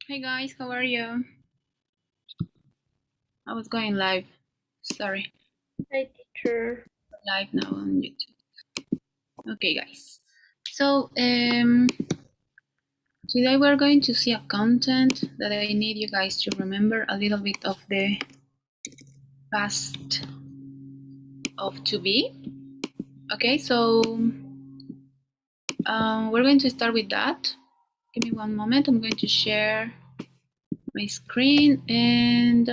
Hey guys, how are you? I was going live. Sorry. Hi, teacher. Live now on YouTube. Okay, guys. So, today we're going to see a content that I need you guys to remember a little bit of the past of to be. Okay, so we're going to start with that. Give me one moment. I'm going to share my screen and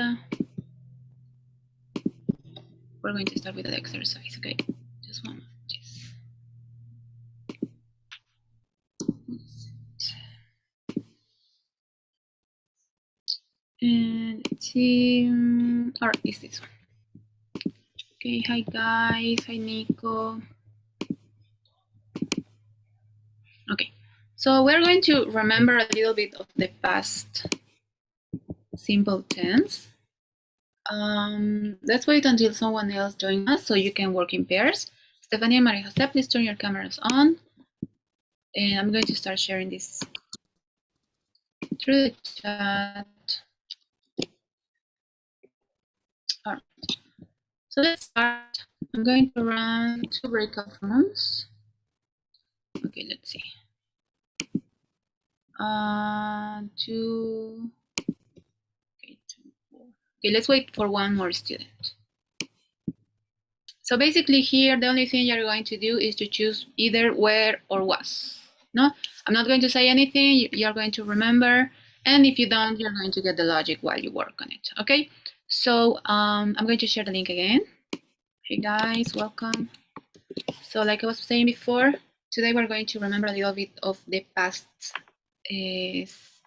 we're going to start with the exercise. Okay, just one moment, please. And let's see. All right, is this one? Okay, hi guys, hi Nico. Okay, so we're going to remember a little bit of the past simple tense. Let's wait until someone else joins us so you can work in pairs. Stephanie and Maria Jose, please turn your cameras on. And I'm going to start sharing this through the chat. All right, so let's start. I'm going to run 2 breakout rooms. Okay, let's see. 2. Okay, 2, 4. Okay, let's wait for one more student. So basically here, the only thing you're going to do is to choose either where or was. No, I'm not going to say anything. You're going to remember. And if you don't, you're going to get the logic while you work on it. Okay, so I'm going to share the link again. Hey guys, welcome. So like I was saying before, today we're going to remember a little bit of the past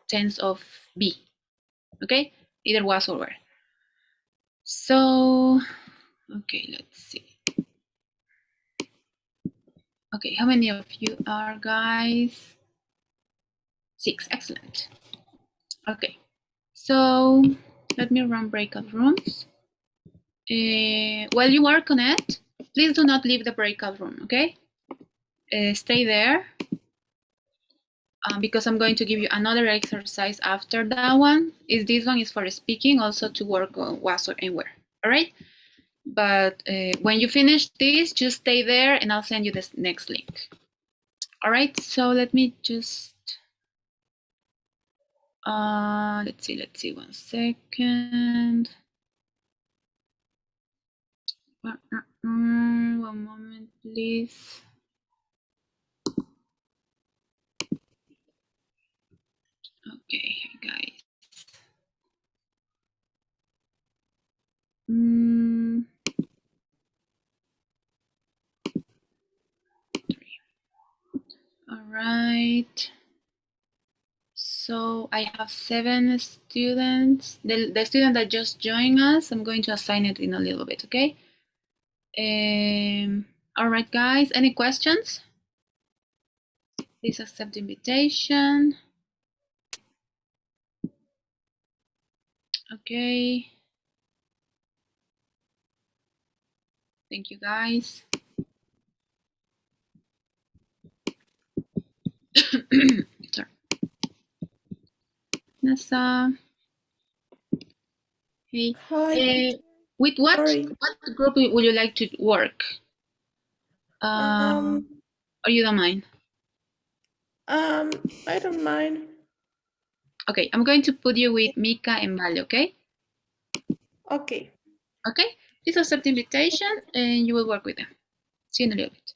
tense of be. Okay, either was or were. So, okay, let's see. Okay, how many of you are, guys? 6, excellent. Okay, so let me run breakout rooms. While you work on it, please do not leave the breakout room, okay? Stay there because I'm going to give you another exercise after that one. This one is for speaking, also to work on was or and where, all right? But when you finish this, just stay there and I'll send you this next link. All right, so let me just, let's see, 1 second. One moment, please. Okay, guys. All right. So I have 7 students. The student that just joined us, I'm going to assign it in a little bit, okay? All right, guys. Any questions? Please accept the invitation. Okay. Thank you, guys. Sorry. Nasa. Hey. Hi. With what Sorry. group would you like to work? Um, Or you don't mind? I don't mind. Okay, I'm going to put you with Mika and Vale, okay? Okay. Okay, please accept the invitation and you will work with them. See you in a little bit.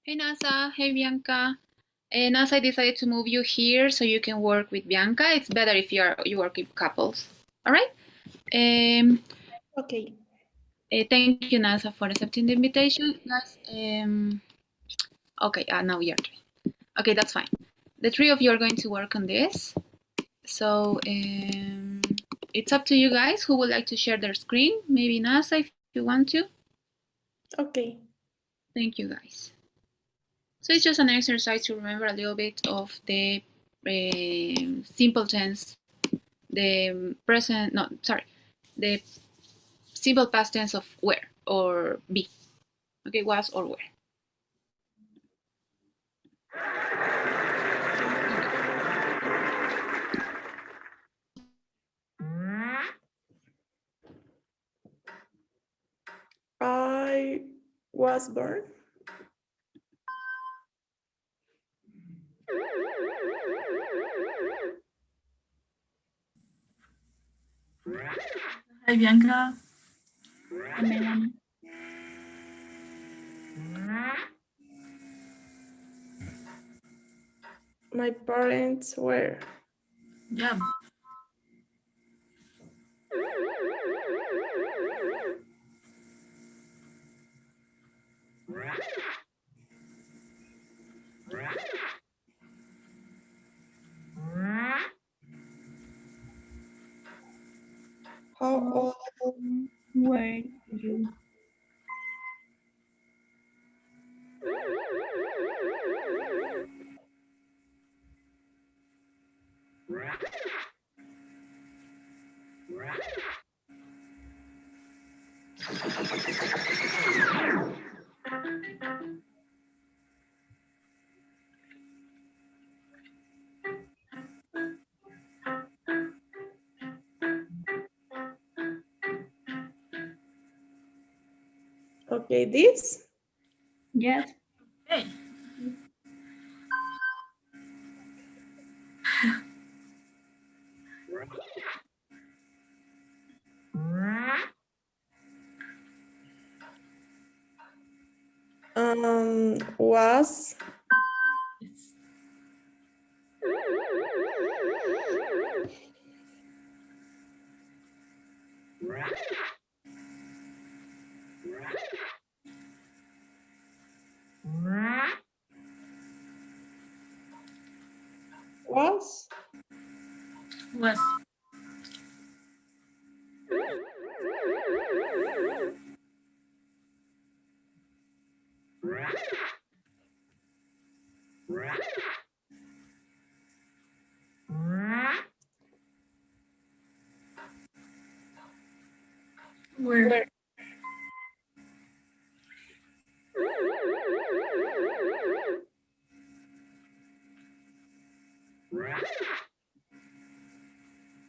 Hey Nasa, hey Bianca. Nasa, I decided to move you here so you can work with Bianca. It's better if you work with couples. All right. Okay. Thank you, Nasa, for accepting the invitation, guys. Okay, now you're three. Okay, that's fine. The three of you are going to work on this. So it's up to you guys who would like to share their screen. Maybe Nasa, if you want to. Okay. Thank you, guys. So it's just an exercise to remember a little bit of the simple tense, the present, no, sorry, the simple past tense of were or be. Okay, was or were. I was born. Hi, Bianca. Hi, Melanie. My parents were. Yeah. How old Were you? Okay, this? Yes. Hey. Was. Was. Was. Were.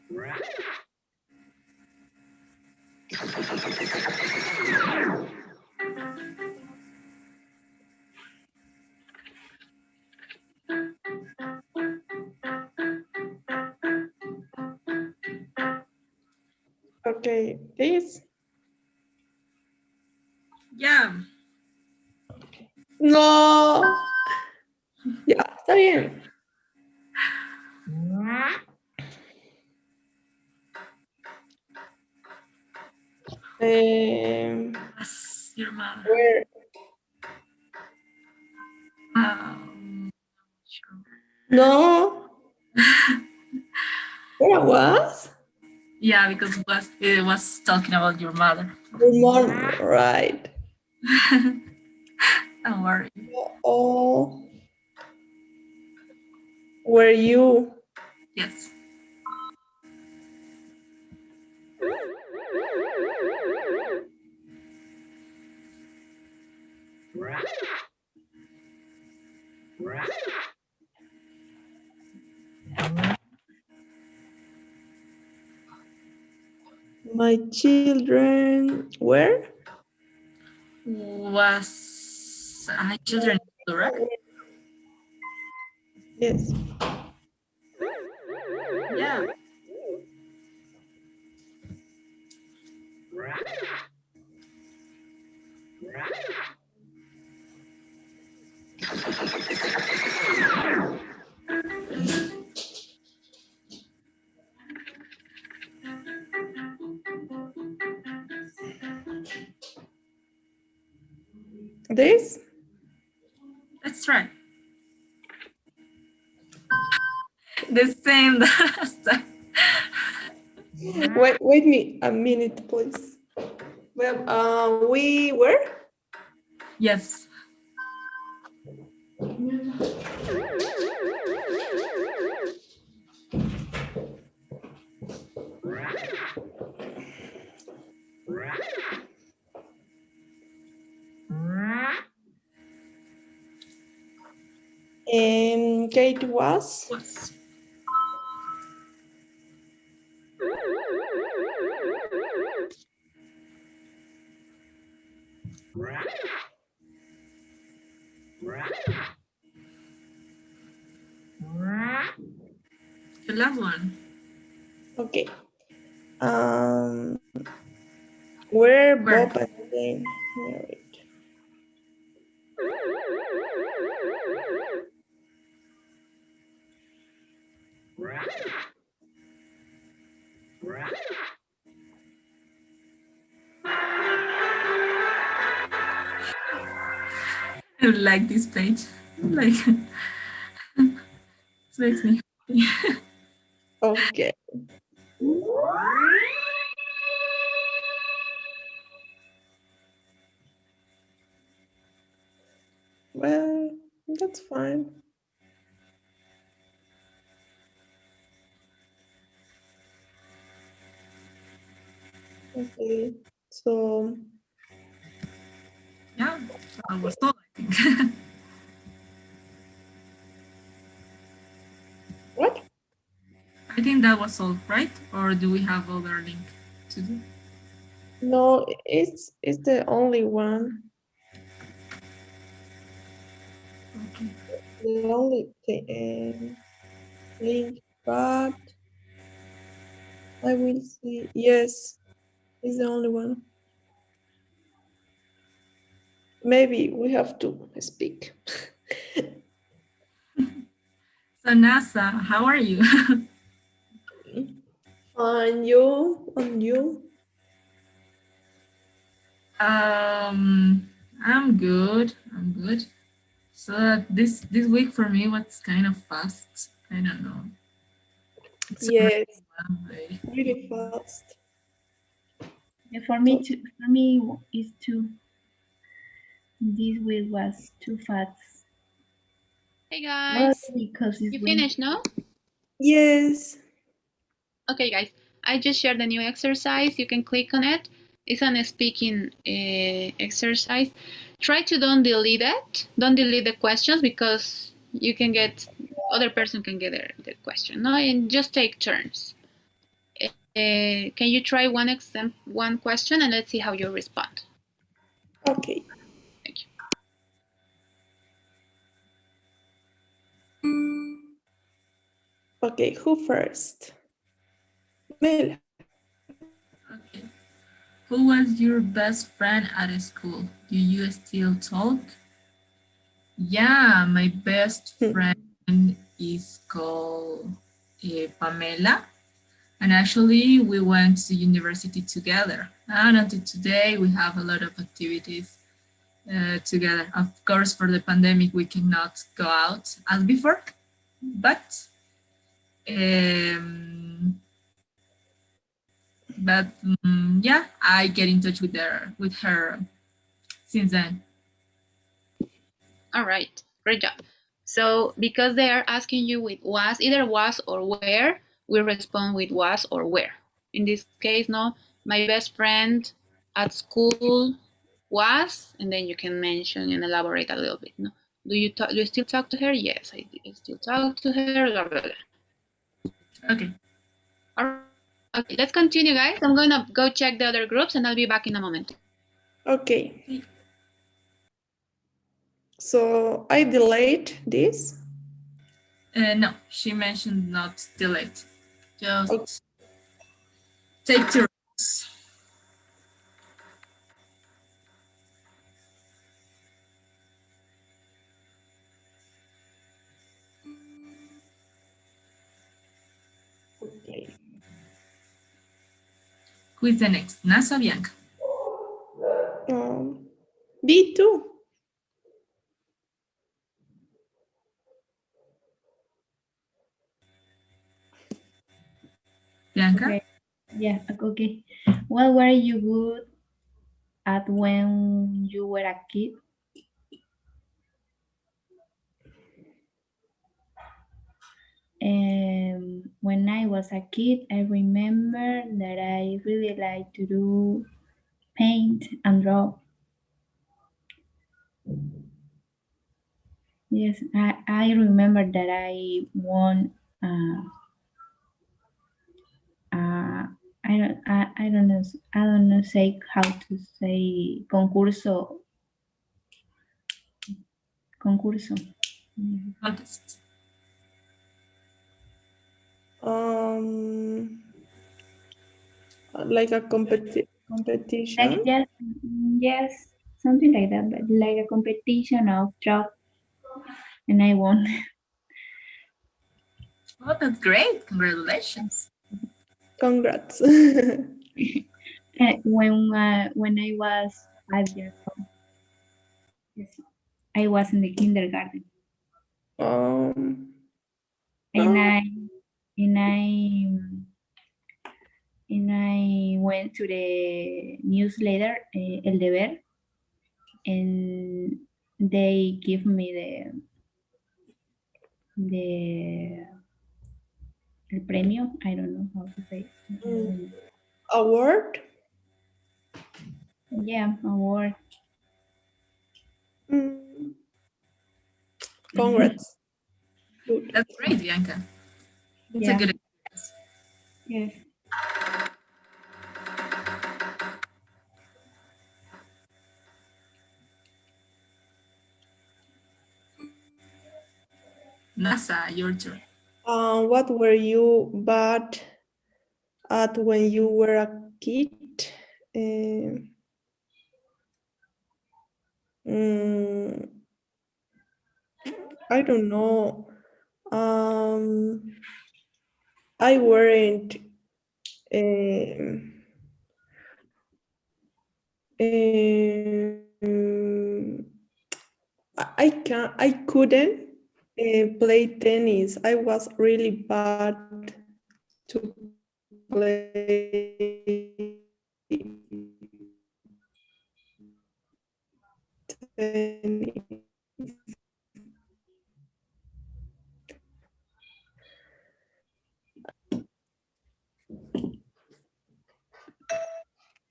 Where? Okay, this? Yeah. No. Ya, está bien. Was your mother? Where? Sure. No. Where I was? Yeah, because it was talking about your mother. Good morning. Right. Don't worry. Oh. Were you? Yes. My children were? Was children plural? Yes. Yeah. This? Let's try. The same last time. Wait me a minute, please. Well, we were? Yes. Kate was? Was. The last one. Okay. Um, were Where? Bob and Jane married? I like this page. Like, it makes me happy. Okay. Well, that's fine. Okay. So, Yeah, that was all, I think. what? I think that was all, right? Or do we have other link to do? No, it's the only one. Okay. The only link, but I will see. Yes, it's the only one. Maybe we have to speak. So NASA, how are you? On you. I'm good. I'm good. So this week for me was kind of fast. I don't know. It's already Yes, Monday. really fast. Yeah, for me too. For me, is too. This week was too fast. Hey Not guys, because it's you winter. finished, no? Yes. Okay, guys, I just shared the new exercise. You can click on it. It's an speaking exercise. Try to don't delete it. Don't delete the questions because you can get other person can get the question. No, and just take turns. Can you try one question and let's see how you respond. Okay. Thank you. Okay, who first? Mel. Okay. Who was your best friend at school? Do you still talk? Yeah, my best friend is called Pamela. And actually, we went to university together. And until today, we have a lot of activities together. Of course, for the pandemic, we cannot go out as before, but um, yeah, I get in touch with her since then. All right, great job. So because they are asking you with was, either was or where, we respond with was or where. In this case, no, my best friend at school was, and then you can mention and elaborate a little bit. No, do you still talk to her? Yes, I still talk to her. Blah, blah, blah. Okay. All right. Okay, let's continue, guys. I'm gonna go check the other groups, and I'll be back in a moment. Okay. So I delayed this. No, she mentioned not delete. Just Okay. take turns. Who is the next? Nasa Bianca. B2. Bianca? Okay. Yeah, okay. What were you good at when you were a kid? When I was a kid, I remember that I really liked to do paint and draw. Yes, I remember that I won. I don't know. I don't know say how to say concurso. Contest. Um, like a Like competition. just yes, something like that, but like a competition of draw, and I won. Oh, that's great. Congratulations. Congrats. When I was 5 years old, yes, I was in the kindergarten, um, and oh, I went to the newsletter El Deber, and they give me the el premio. I don't know how to say. I don't mm, remember. award. Yeah, award. Mm, congrats. Good. That's great, Bianca. It's a Yeah. good experience. Yes. NASA, your turn. What were you bad at when you were a kid? Um, mm, I don't know. Um, I weren't. Um, um, I couldn't play tennis. I was really bad to play tennis.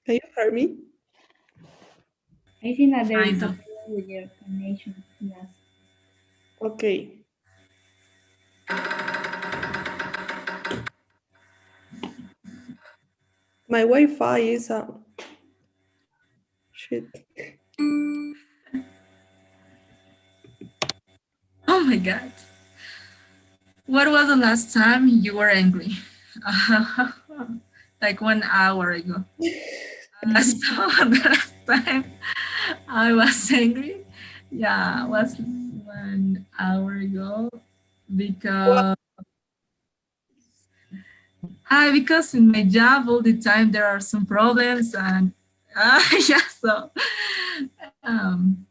Can you hear me? I think that there is Kind a of. problem with your connection. Yes. Okay. My Wi-Fi is shit. Oh my God. What was the last time you were angry? Like 1 hour ago. So the last time I was angry, yeah, was 1 hour ago What? because because in my job all the time there are some problems and yeah, so um,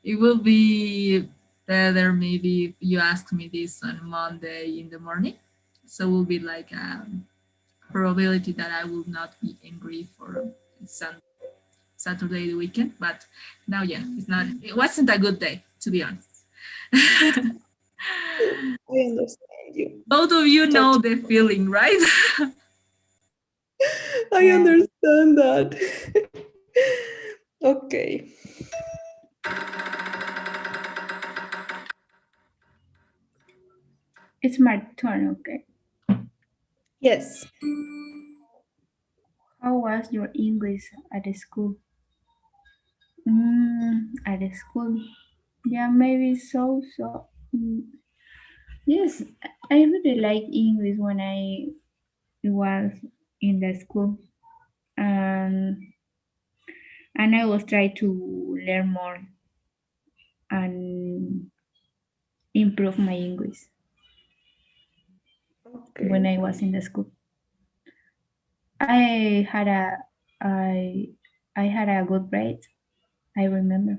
it will be better maybe if you ask me this on Monday in the morning. So it will be like probability that I will not be angry for Saturday the weekend. But now, yeah, it's not. It wasn't a good day to be honest. I understand you. Both of you know Totally. the feeling, right? I Yeah. understand that. Okay. It's my turn. Okay. Yes. How was your English at the school? At the school. Yeah, maybe so. Yes, I really like English when I was in the school. Um, and I was trying to learn more and improve my English when Okay. I was in the school. I had a I I had a good grade. I remember.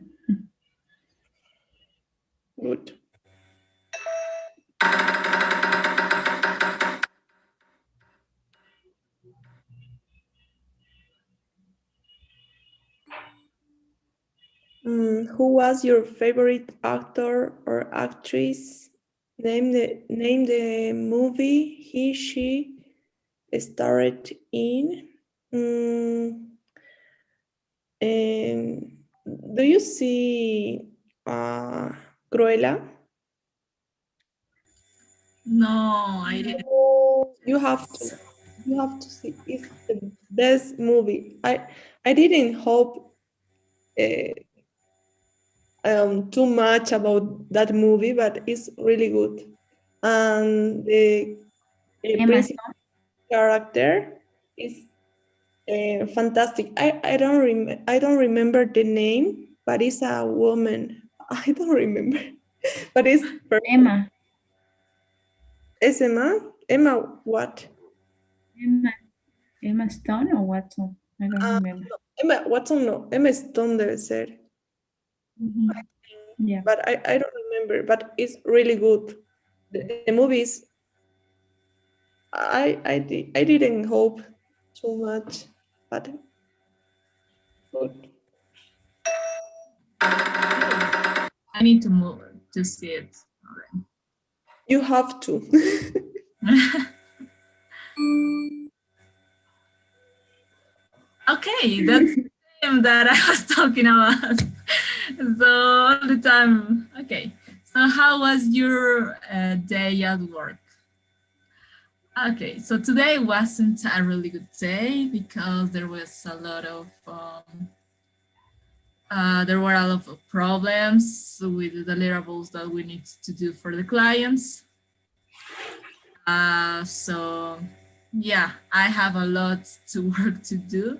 Good. Who was your favorite actor or actress? Name the movie he she starred in. And do you see Cruella? No, I didn't. No, you have to. You have to see. It's the best movie. I didn't hope too much about that movie, but it's really good. And the Emma principal Stone. character is fantastic. I don't remember the name, but it's a woman. I don't remember, but it's perfect. Emma. Is Emma? Emma what? Emma. Emma Stone or Watson? I don't remember. No, Emma Watson, no. Emma Stone debe ser. Mhm. Yeah. But I don't remember. But it's really good. The movies. I didn't hope too much, but good. I need to move to see it. You have to. Okay, that's the theme that I was talking about. So all the time. Okay. So how was your day at work? Okay, so today wasn't a really good day because there was a lot of there were a lot of problems with the deliverables that we need to do for the clients. So yeah, I have a lot to work to do.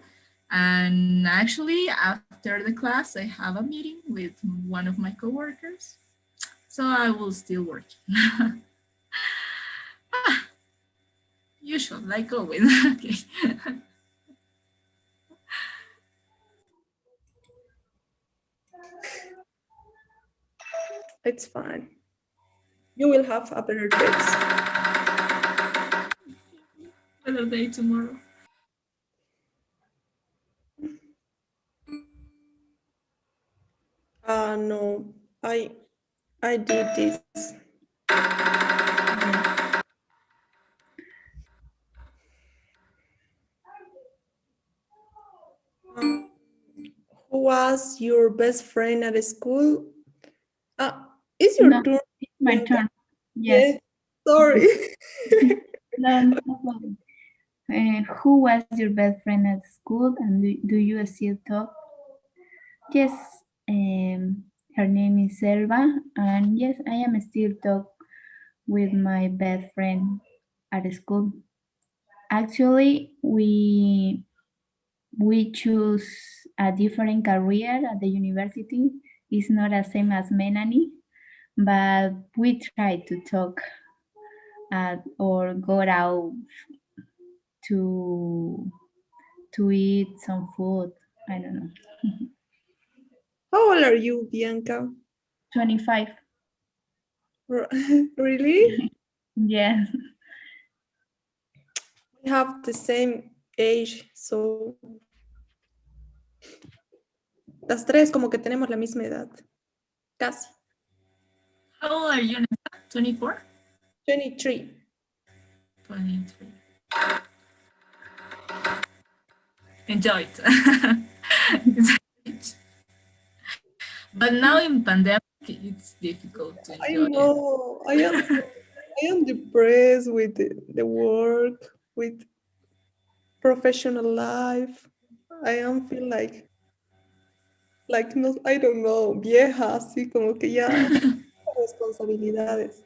And actually, after the class, I have a meeting with one of my coworkers. So I will still work. Usual, like always. Okay. It's fine. You will have a better days. Better day tomorrow. No, I did this. Who was your best friend at school? Is your No, turn, it's my Bianca? turn. Yes. Yes. Sorry. No, no problem. Who was your best friend at school and do you still talk? Yes, her name is Selva, and yes, I am still talk with my best friend at school. Actually, we choose a different career at the university. It's not the same as Melanie, but we try to talk or go out to eat some food. I don't know. How old are you, Bianca? 25. Really? Yes. We have the same age, so las tres como que tenemos la misma edad. Casi. How old are you? 24? 23. 23. Enjoy it. But now in pandemic, it's difficult to I enjoy it. know. I am depressed with the work, with professional life. I am feel like no, I don't know, vieja, así como que ya responsabilidades.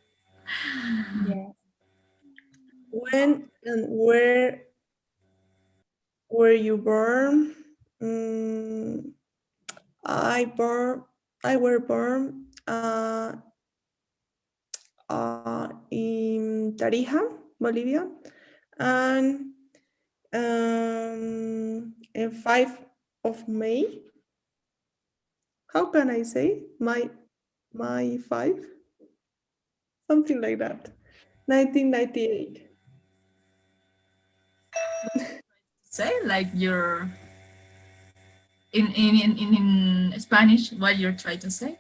Yeah. When and where were you born? Mm, I born. I were born in Tarija, Bolivia, and in 5 of May. How can I say my 5? Something like that. 1998. Say like your in Spanish, what you're trying to say?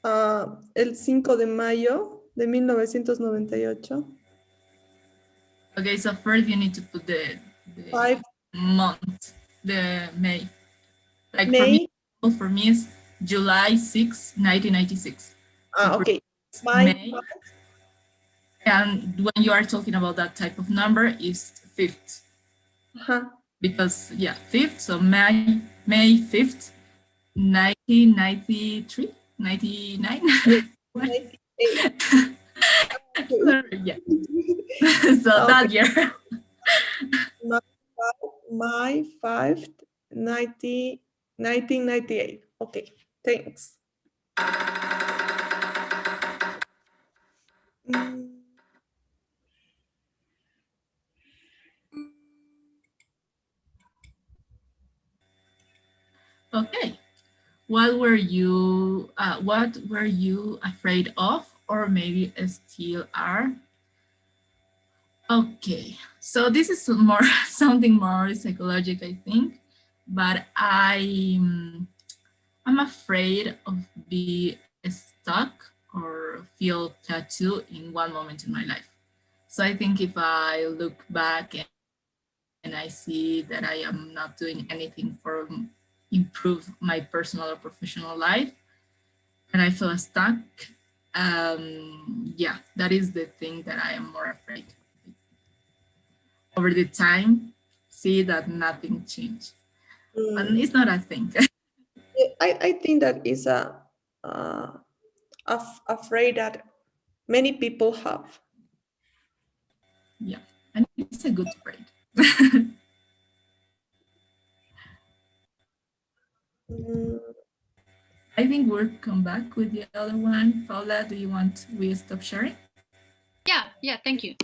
El 5 de mayo de 1998. Okay, so first you need to put the 5 month, the May. Like May. for me it's July 6, 1996. So for Okay. My May, and when you are talking about that type of number is fifth. Because yeah, fifth, so May 5th, 1993, 99. 98. Yeah. So Okay. that year. My 5th, 1998. Okay, thanks. Mm, Okay. What were you afraid of, or maybe still are? Okay, so this is more something more psychological, I think, but I'm afraid of being stuck or feel tattoo in one moment in my life. So I think if I look back and I see that I am not doing anything for improve my personal or professional life, and I feel stuck, yeah, that is the thing that I am more afraid. Over the time, see that nothing changed. And it's not a thing. I think that is afraid that many people have. Yeah, and it's a good afraid. Mm, I think we'll come back with the other one. Paula, do you want we stop sharing? Yeah, thank you.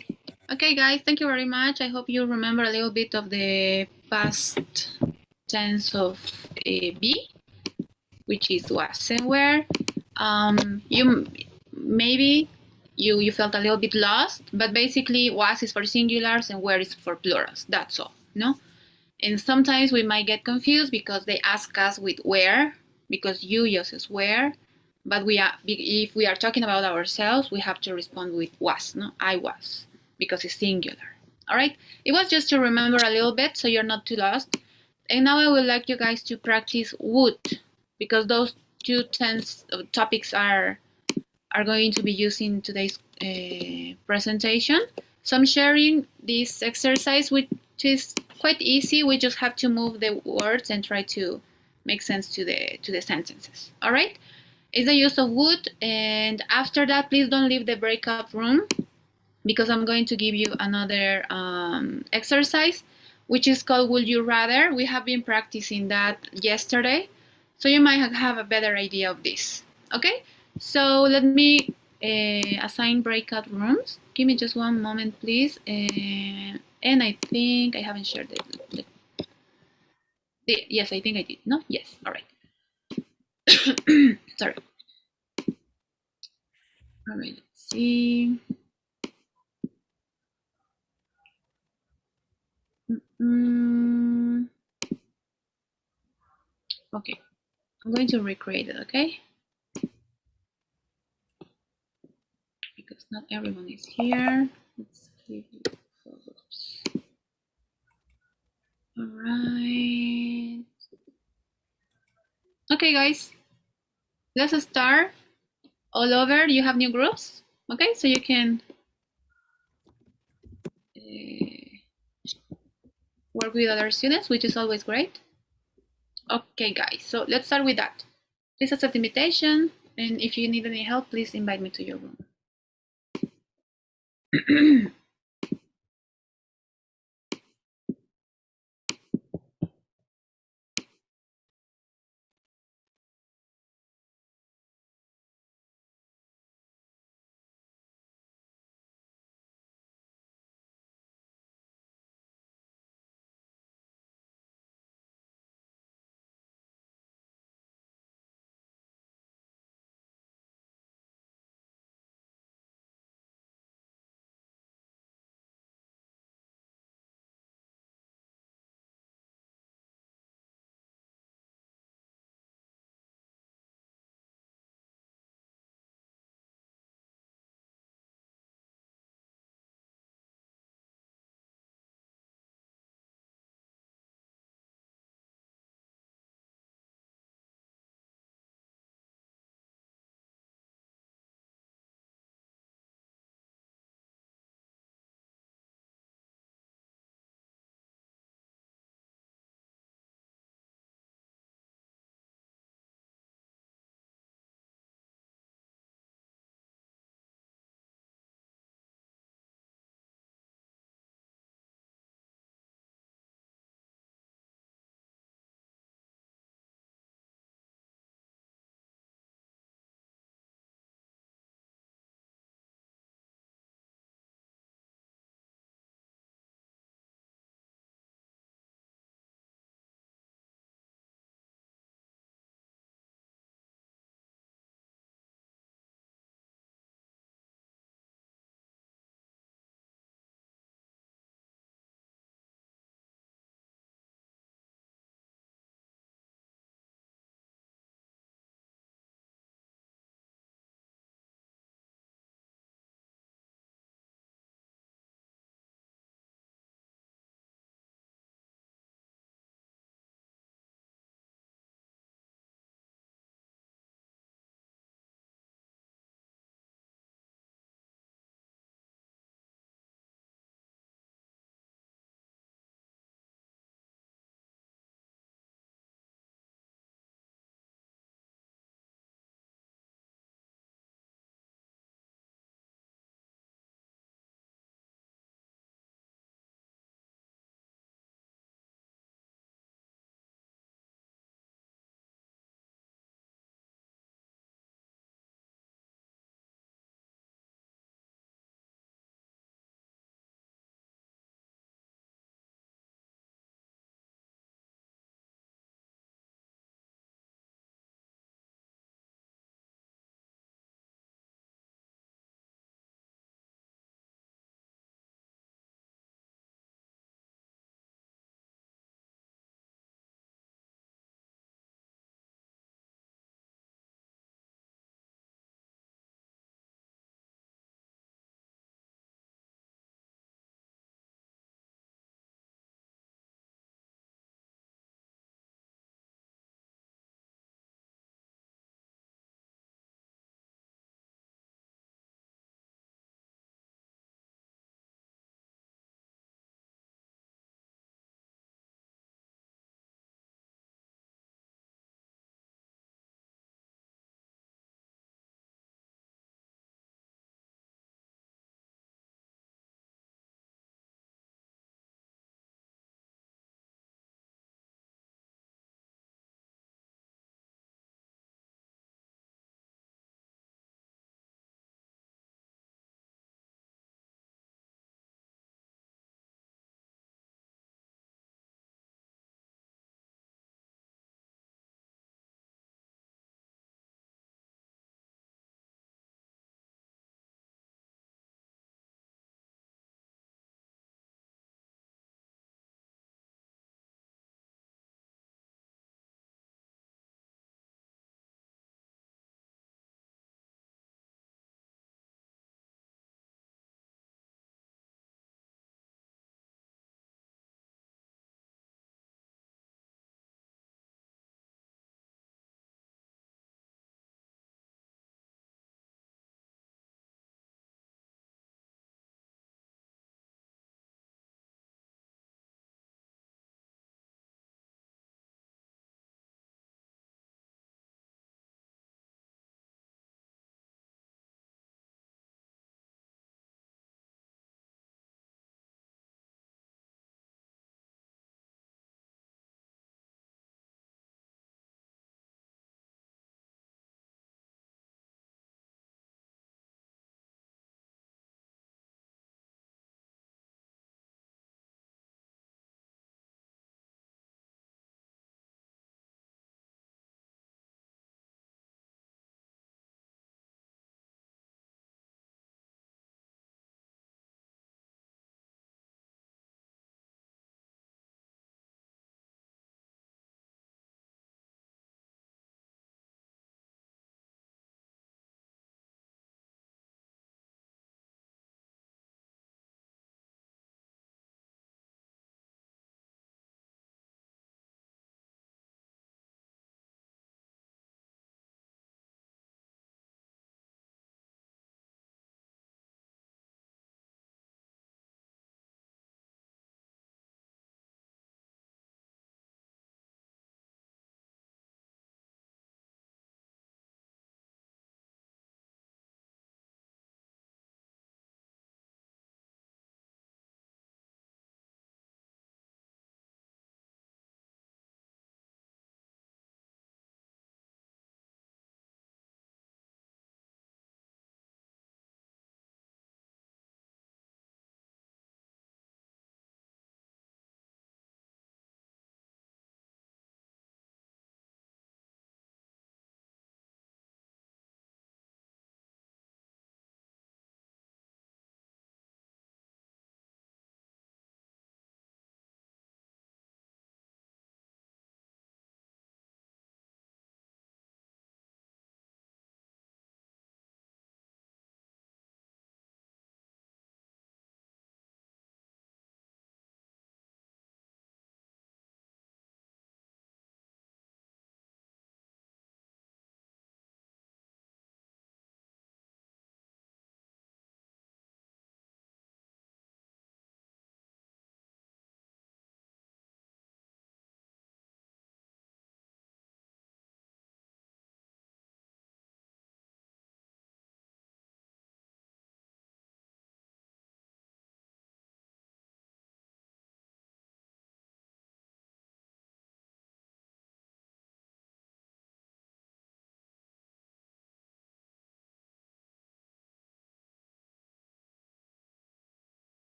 Okay, guys, thank you very much. I hope you remember a little bit of the past tense of be, which is was and were. You maybe you felt a little bit lost, but basically was is for singulars and where is for plurals. That's all, no? And sometimes we might get confused because they ask us with where, because you uses where, but if we are talking about ourselves, we have to respond with was, no? I was, because it's singular. All right? It was just to remember a little bit so you're not too lost. And now I would like you guys to practice would, because those two tense topics are going to be used in today's presentation. So I'm sharing this exercise, which is quite easy. We just have to move the words and try to make sense to the sentences. All right? It's the use of would, and after that, please don't leave the breakout room because I'm going to give you another exercise, which is called Would You Rather. We have been practicing that yesterday, so you might have a better idea of this. Okay, so let me assign breakout rooms. Give me just one moment, please. And I think I haven't shared yes, I think I did. No? Yes. All right. Sorry. All right, let's see. Okay, I'm going to recreate it, okay? Because not everyone is here. Let's give it oops. All right. Okay, guys, let's start all over. You have new groups, okay? So you can work with other students, which is always great. Okay, guys, so let's start with that. Please accept the invitation, and if you need any help, please invite me to your room.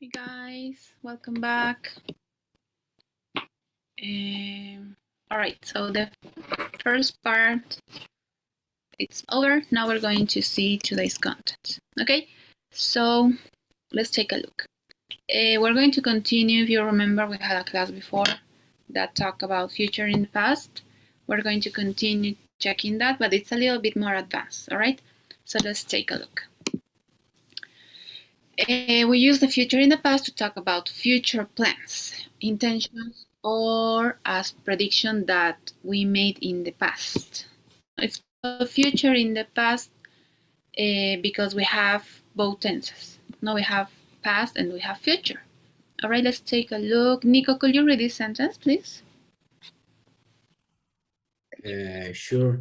Hey guys, welcome back. All right, so the first part it's over. Now we're going to see today's content. Okay, so let's take a look. We're going to continue. If you remember, we had a class before that talked about future in the past. We're going to continue checking that, but it's a little bit more advanced. All right, so let's take a look. We use the future in the past to talk about future plans, intentions, or as prediction that we made in the past. It's called future in the past because we have both tenses. Now we have past and we have future. All right, let's take a look. Nico, could you read this sentence, please? Sure,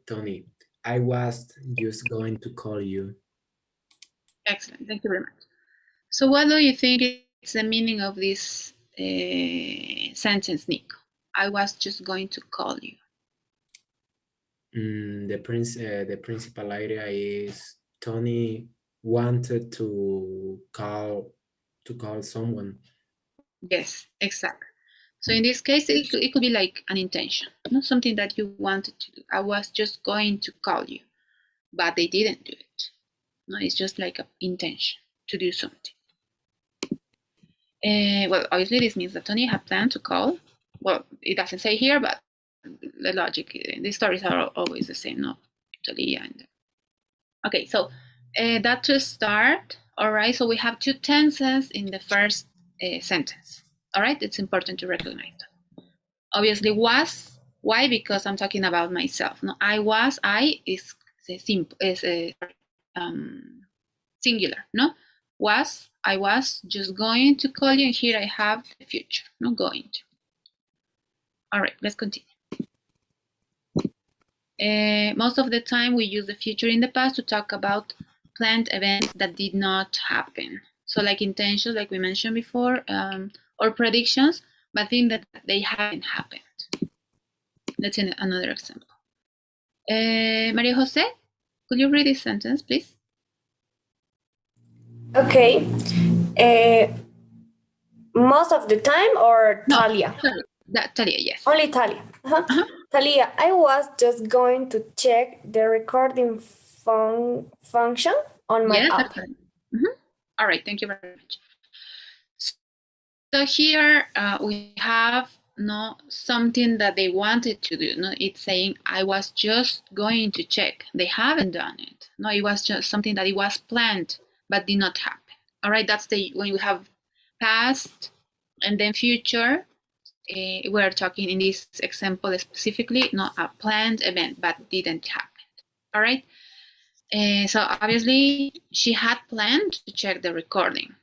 Tony. I was just going to call you. Excellent, thank you very much. So what do you think is the meaning of this sentence, Nico? I was just going to call you. The principal idea is Tony wanted to call someone. Yes, exactly. So in this case, it could be like an intention, not something that you wanted to do. I was just going to call you, but they didn't do it. No, it's just like an intention to do something. Well, obviously this means that Tony had planned to call. Well, it doesn't say here, but the logic, the stories are always the same, no? Talia and okay, so that to start. All right, so we have two tenses in the first sentence. All right, it's important to recognize that. Obviously, was. Why? Because I'm talking about myself. No, I was. I is simple. Is singular. No, was. I was just going to call you, and here I have the future. Not going to. All right, let's continue. Most of the time, we use the future in the past to talk about planned events that did not happen. So, like intentions, like we mentioned before, or predictions, but things that they haven't happened. Let's see another example. Maria Jose, could you read this sentence, please? Okay. Most of the time or No, Talia? sorry. Talia, yes. Only Talia. Talia, I was just going to check the recording function on my Yes, app. that's right. All right, thank you very much. So here we have something that they wanted to do. No, it's saying I was just going to check. They haven't done it. No, it was just something that it was planned but did not happen. All right, that's when we have past and then future. We're talking in this example specifically, not a planned event but didn't happen. All right. So obviously she had planned to check the recording,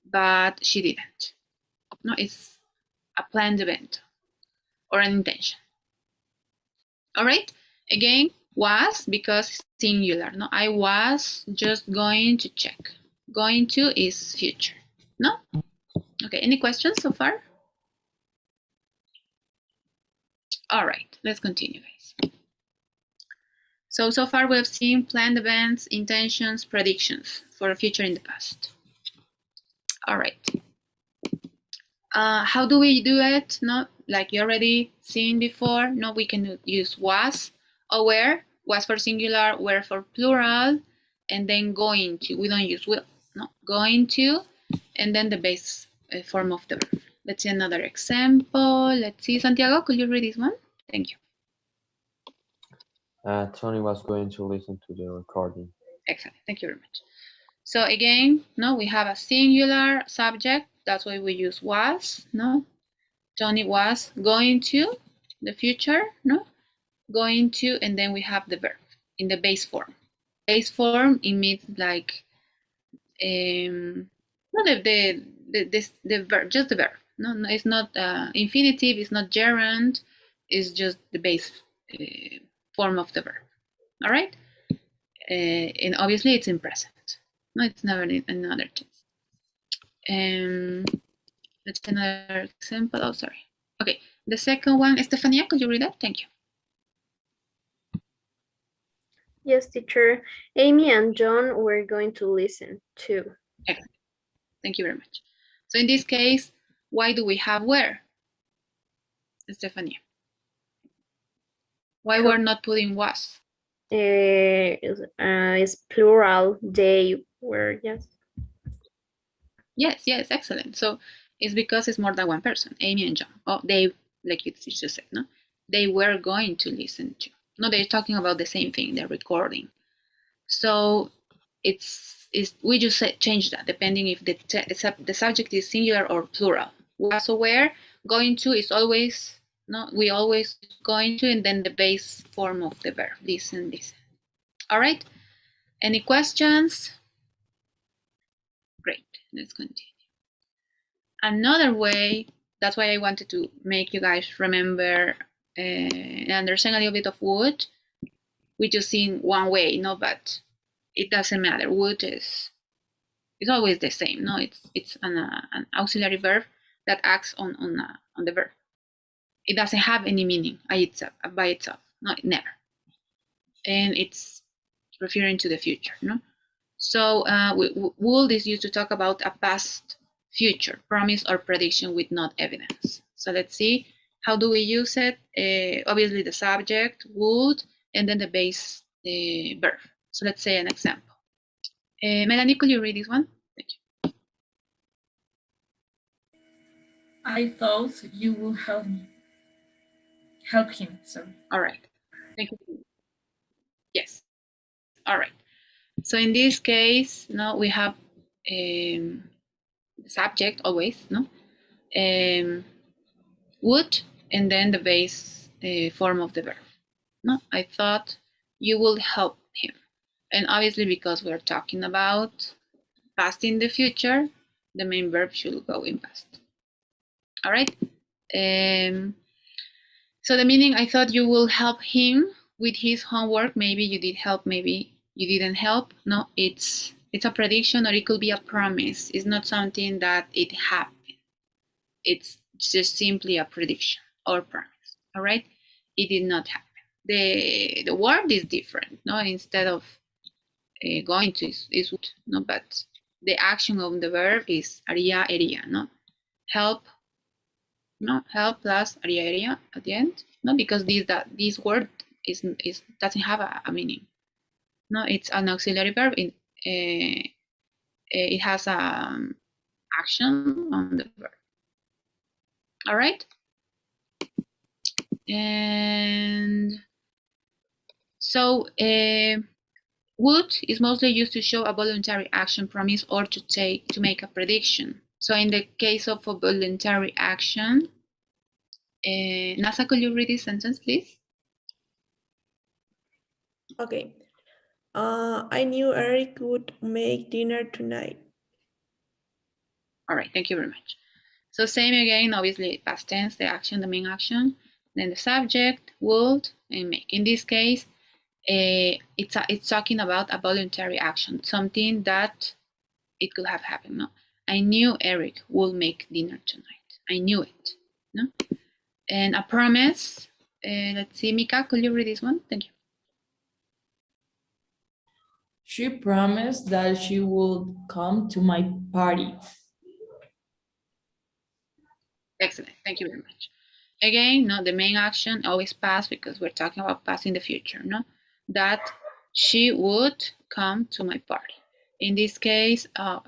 but she didn't. No, it's a planned event or an intention. All right. Again, was because singular. No, I was just going to check. Going to is future. No? Okay, any questions so far? All right, let's continue, guys. So far we have seen planned events, intentions, predictions for a future in the past. All right. How do we do it? No, like you already seen before. No, we can use was or were. Was for singular, were for plural, and then going to. We don't use will. No, going to, and then the base form of the verb. Let's see another example. Let's see, Santiago, could you read this one? Thank you. Tony was going to listen to the recording. Excellent. Thank you very much. So again, no, we have a singular subject. That's why we use was. No, Tony was going to the future. No, going to, and then we have the verb in the base form. Base form, it means like no, the verb, just the verb. No, it's not infinitive. It's not gerund. It's just the base form of the verb. All right, and obviously it's in present. No, it's never in another tense. Let's see another example. Oh, sorry. Okay, the second one, Estefania, could you read that? Thank you. Yes, teacher. Amy and John were going to listen too. Excellent. Thank you very much. So in this case, why do we have were? Stephanie. Why we're not putting was? It's plural. They were, yes. Yes, excellent. So it's because it's more than one person, Amy and John. Oh, they, like you just said, no? They were going to listen to. No, they're talking about the same thing, they're recording. So we just change that depending if the subject is singular or plural. Was aware, going to is always, no, we always going to, and then the base form of the verb, listen. All right, any questions? Great, let's continue. Another way, that's why I wanted to make you guys remember and understand a little bit of would. We just seen one way, no, but it doesn't matter. Would is always the same, no? It's an auxiliary verb that acts on the verb. It doesn't have any meaning by itself, no, never. And it's referring to the future, no? So would is used to talk about a past, future, promise or prediction with not evidence. So let's see, how do we use it? Obviously the subject, would, and then the base verb. So let's say an example. Melanie, could you read this one? Thank you. I thought you would help me. Help him, sorry. All right. Thank you. Yes. All right. So in this case, no, we have subject always, no? Would, and then the base form of the verb. No, I thought you will help him. And obviously because we're talking about past in the future, the main verb should go in past. All right. So the meaning, I thought you will help him with his homework. Maybe you did help, maybe you didn't help. No, it's a prediction, or it could be a promise. It's not something that it happened. It's just simply a prediction or promise. All right, it did not happen. The word is different. No, instead of going to is would, no, but the action of the verb is haría, iría, no, help, no, help plus haría, iría at the end, no, because this word is doesn't have a meaning. No, it's an auxiliary verb. It has action on the verb. All right, and so would is mostly used to show a voluntary action, promise, or to make a prediction. So in the case of a voluntary action, Nasa, could you read this sentence, please? Okay. I knew Eric would make dinner tonight. All right, thank you very much. So same again, obviously past tense, the action, the main action, then the subject, would, and make. In this case, it's talking about a voluntary action, something that it could have happened. No, I knew Eric would make dinner tonight. I knew it. No, and a promise. Let's see, Mika, could you read this one? Thank you. She promised that she would come to my party. Excellent. Thank you very much. Again, no, the main action always past, because we're talking about past in the future. No, that she would come to my party. In this case,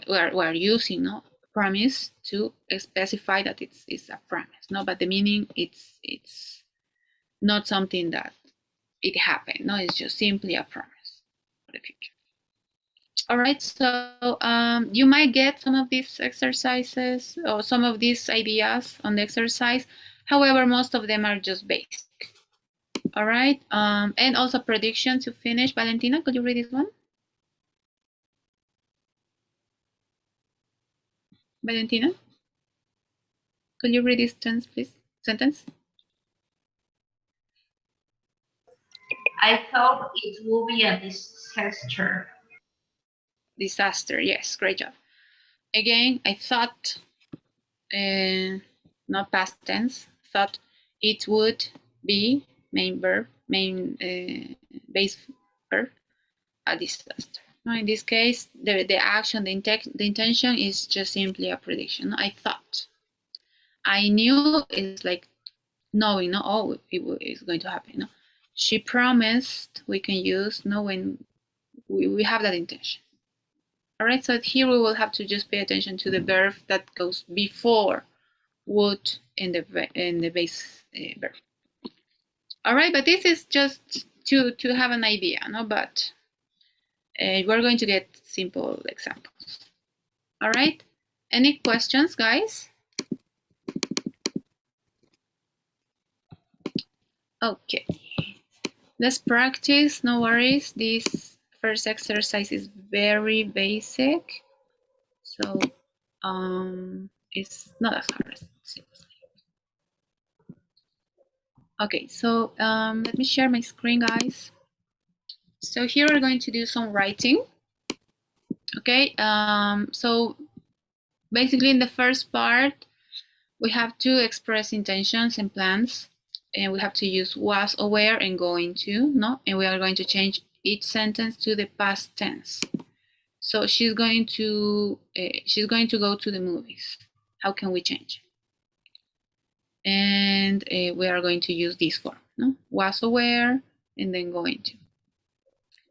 we're using no promise to specify that it's a promise. No, but the meaning it's not something that it happened. No, it's just simply a promise for the future. All right, so you might get some of these exercises or some of these ideas on the exercise. However, most of them are just basic. All right, and also prediction to finish. Valentina, could you read this one? Valentina, could you read this sentence, please? Sentence. I thought it would be a disaster. Disaster, yes, great job. Again, I thought, not past tense, thought it would be main verb, main base verb, a disaster. No, in this case, the action, the intention is just simply a prediction. I thought. I knew is like knowing, no, oh, it's going to happen. No? She promised, we can use knowing we have that intention. All right, so here we will have to just pay attention to the verb that goes before would in the base verb. All right, but this is just to have an idea, no? But we're going to get simple examples. All right, any questions, guys? Okay, let's practice, no worries. This first exercise is very basic, so it's not as hard as it seems. Okay, so let me share my screen, guys. So here we're going to do some writing. Okay, so basically in the first part, we have to express intentions and plans, and we have to use was, aware, and going to, no? And we are going to change each sentence to the past tense. So she's going to go to the movies. How can we change? And we are going to use this form, no? Was aware, and then going to.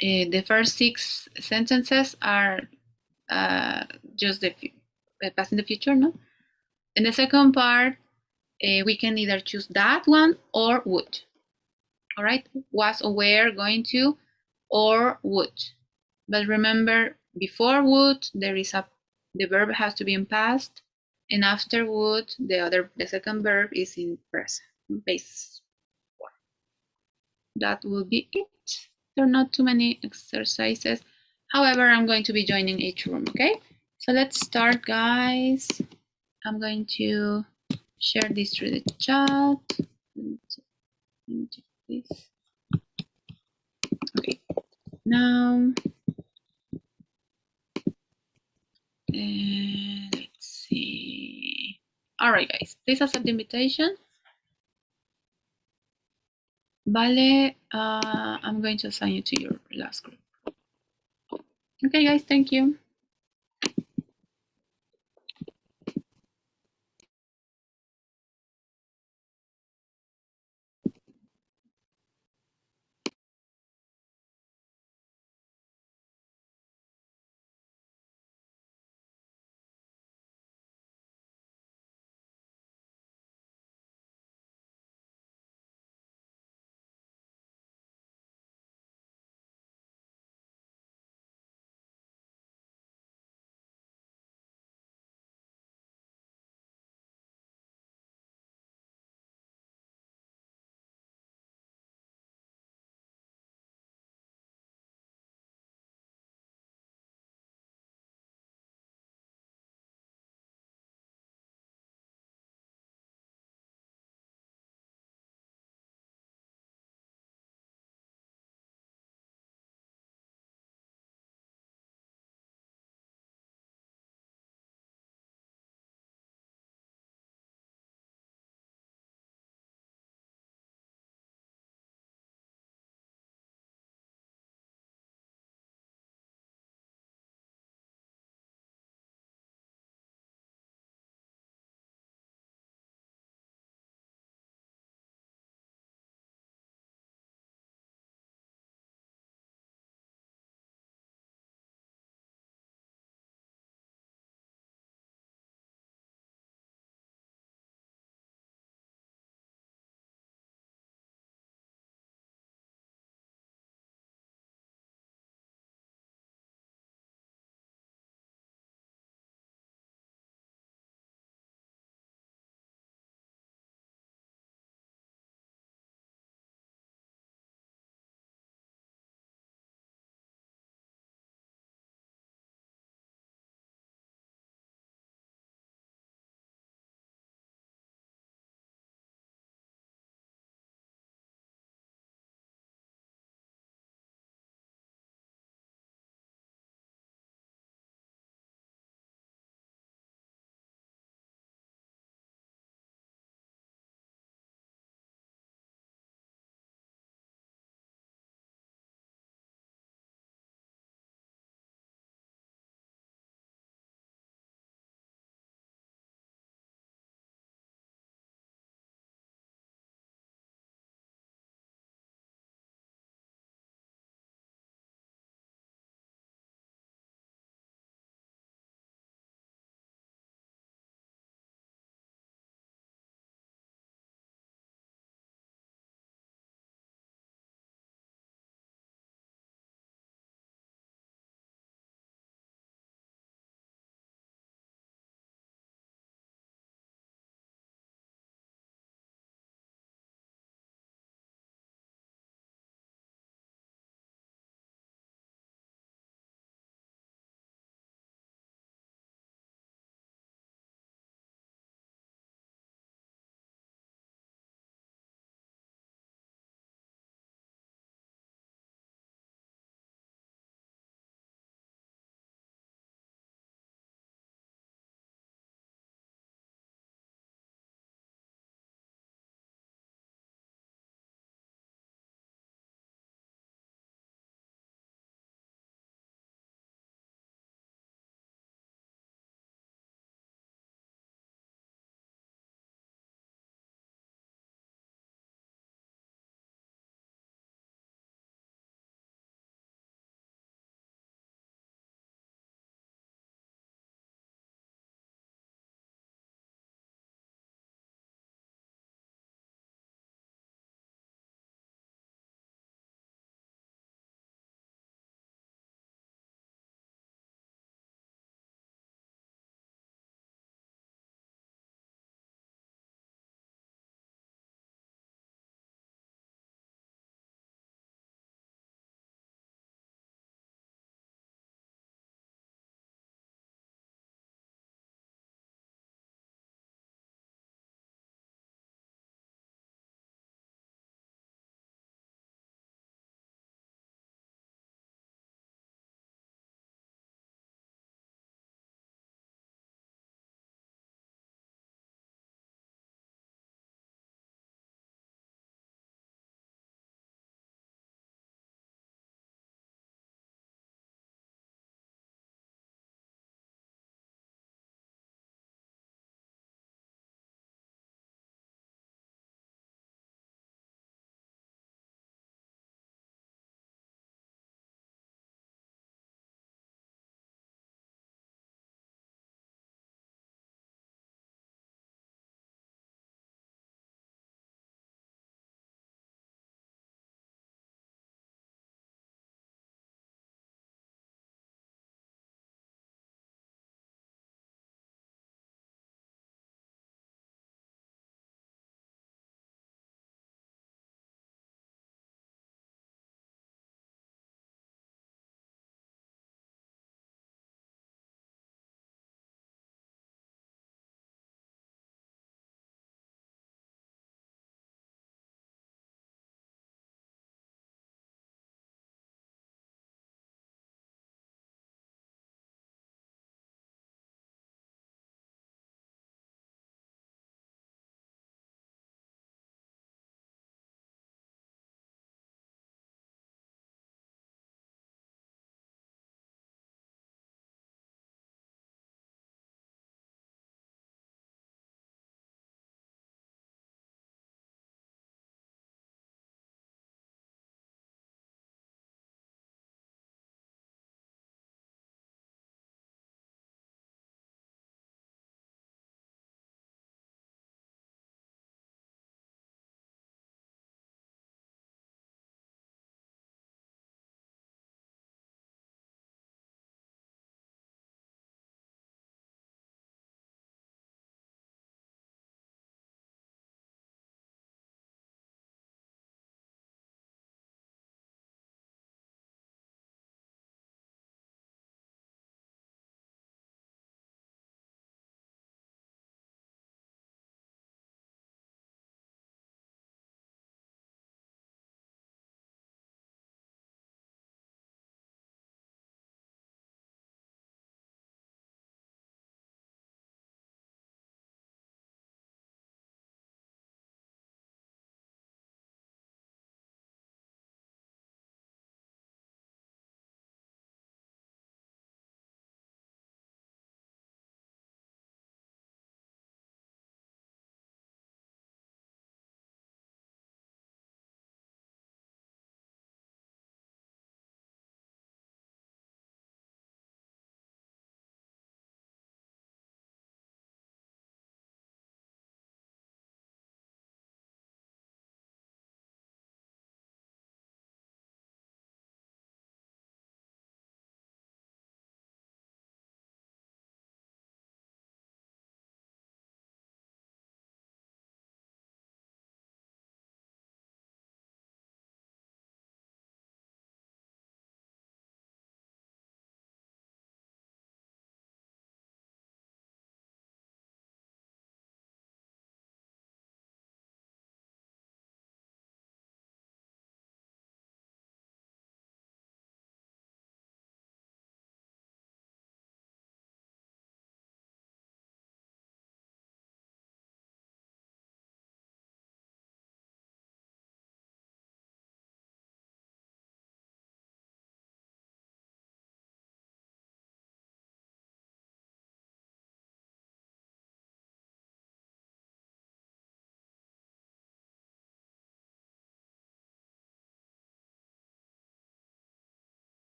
The first 6 sentences are just the past in the future, no? In the second part, we can either choose that one or would. All right, was aware, going to, or would. But remember, before would, the verb has to be in past, and after would, the second verb is in present, base form. That will be it. There are not too many exercises. However, I'm going to be joining each room, okay? So let's start, guys. I'm going to share this through the chat. Okay, now let's see. All right, guys, please accept the invitation. Vale, I'm going to assign you to your last group. Okay, guys, thank you.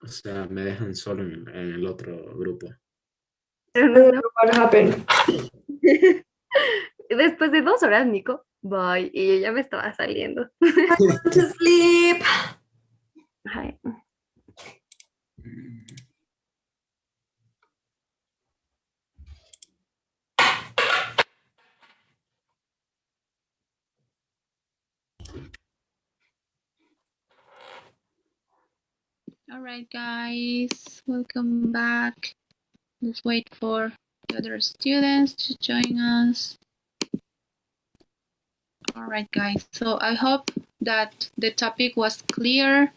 O sea, me dejan solo en el otro grupo. No. What happened? Después de 2 horas, Nico, bye. Y yo ya me estaba saliendo. To sleep. Ay. All right, guys, welcome back. Let's wait for the other students to join us. All right, guys, so I hope that the topic was clear.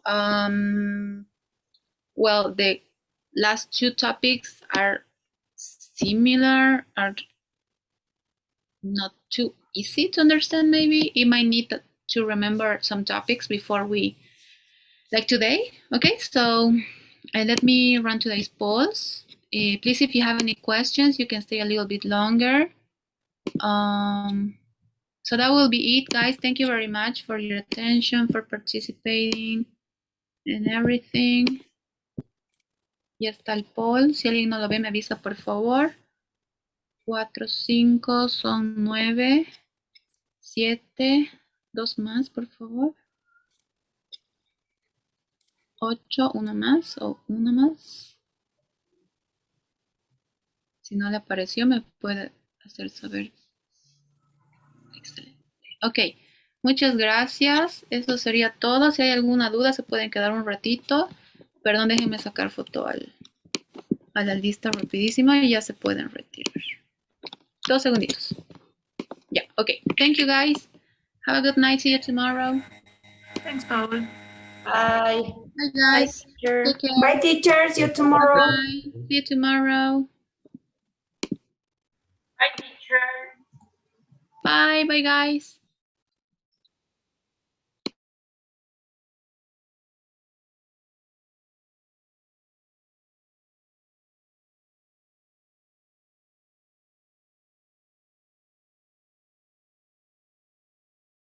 Well, the last two topics are similar, are not too easy to understand maybe. You might need to remember some topics before we, like today. Okay, so let me run today's polls. Please, if you have any questions, you can stay a little bit longer. So that will be it, guys. Thank you very much for your attention, for participating and everything. Ya está el poll. Si alguien no lo ve, me avisa, por favor. 4, 5, son 9, 7, 2 más, por favor. 8, 1 más o 1 más. Si no le apareció, me puede hacer saber. Excelente. Ok, muchas gracias. Eso sería todo. Si hay alguna duda, se pueden quedar un ratito. Perdón, déjenme sacar foto a la lista rapidísima y ya se pueden retirar. 2 segunditos. Ya, ok. Thank you, guys. Have a good night. See you tomorrow. Thanks, Paul. Bye. Bye, guys. Take care. Bye, teacher. See you tomorrow. Bye. See you tomorrow. Bye, teacher. Bye, bye, guys.